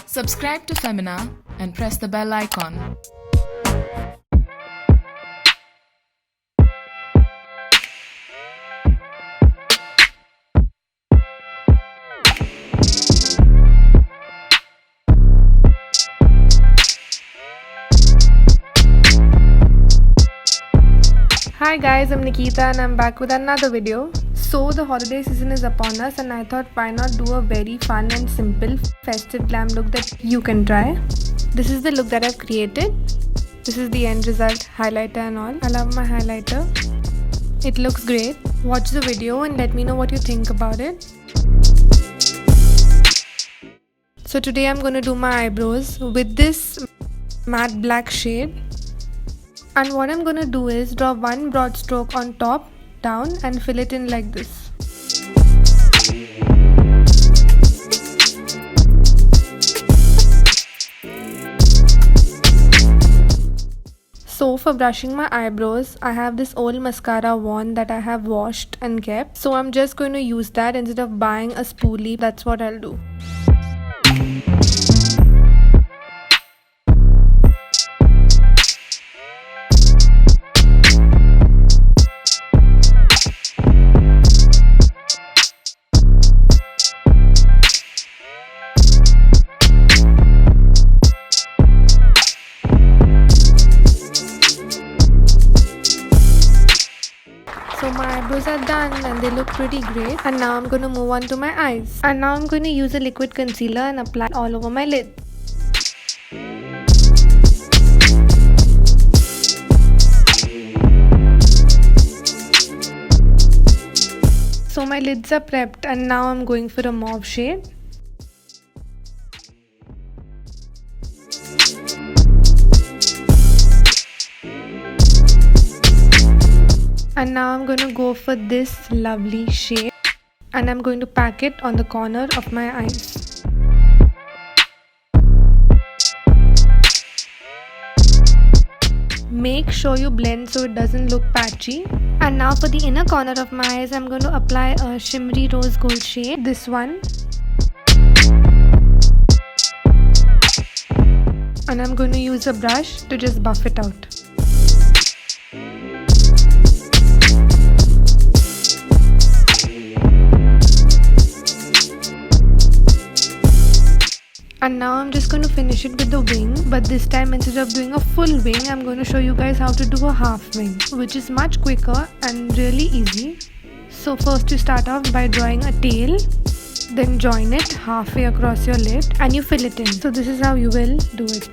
Subscribe to Femina and press the bell icon. Hi guys, I'm Nikita and I'm back with another video. So the holiday season is upon us and I thought why not do a very fun and simple festive glam look that you can try. This is the look that I've created. This is the end result, highlighter and all. I love my highlighter. It looks great. Watch the video and let me know what you think about it. So today I'm going to do my eyebrows with this matte black shade. And what I'm going to do is draw one broad stroke on top, down and fill it in like this. So for brushing my eyebrows, I have this old mascara wand that I have washed and kept. So I'm just going to use that instead of buying a spoolie. That's what I'll do. So my eyebrows are done and they look pretty great. And now I'm going to move on to my eyes. And now I'm going to use a liquid concealer and apply it all over my lid. So my lids are prepped and now I'm going for a mauve shade. And now I'm going to go for this lovely shade and I'm going to pack it on the corner of my eyes. Make sure you blend so it doesn't look patchy. And now for the inner corner of my eyes, I'm going to apply a shimmery rose gold shade, this one. And I'm going to use a brush to just buff it out. And now I'm just going to finish it with the wing, but this time instead of doing a full wing, I'm going to show you guys how to do a half wing, which is much quicker and really easy. So first you start off by drawing a tail, then join it halfway across your lid and you fill it in. So this is how you will do it.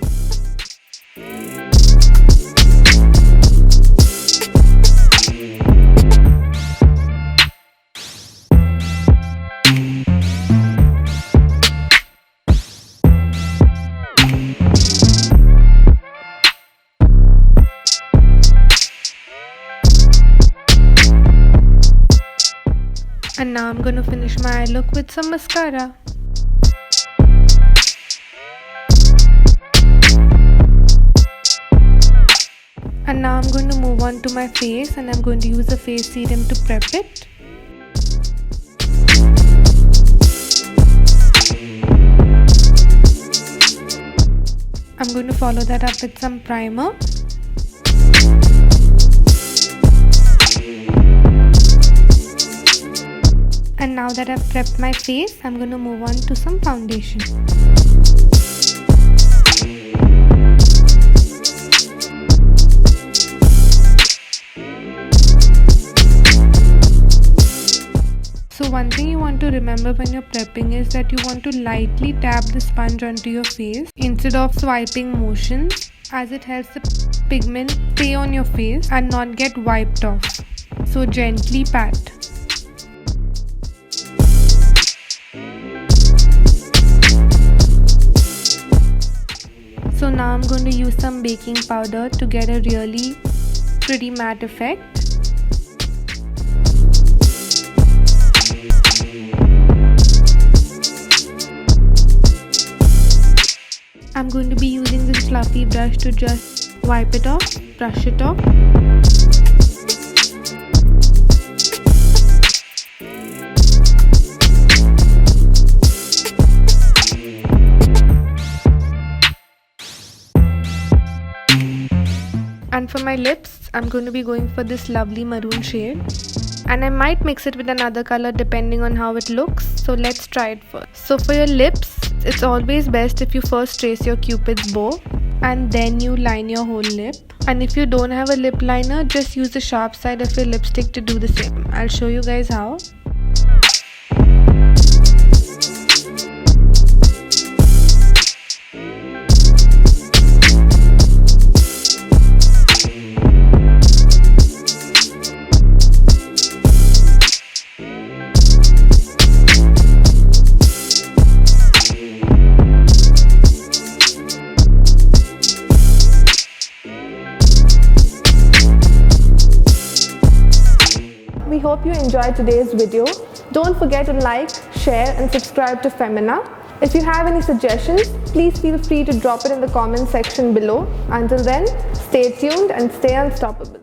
And now I'm going to finish my eye look with some mascara. And now I'm going to move on to my face and I'm going to use a face serum to prep it. I'm going to follow that up with some primer. And now that I've prepped my face, I'm going to move on to some foundation. So one thing you want to remember when you're prepping is that you want to lightly tap the sponge onto your face instead of swiping motions, as it helps the pigment stay on your face and not get wiped off. So gently pat. So now I'm going to use some baking powder to get a really pretty matte effect. I'm going to be using this fluffy brush to just wipe it off, brush it off. for my lips, I'm going to be going for this lovely maroon shade. And I might mix it with another color depending on how it looks. So let's try it first. So for your lips, it's always best if you first trace your cupid's bow and then you line your whole lip. And if you don't have a lip liner, just use the sharp side of your lipstick to do the same. I'll show you guys how. We hope you enjoyed today's video. Don't forget to like, share and subscribe to Femina. If you have any suggestions, please feel free to drop it in the comment section below. Until then, stay tuned and stay unstoppable.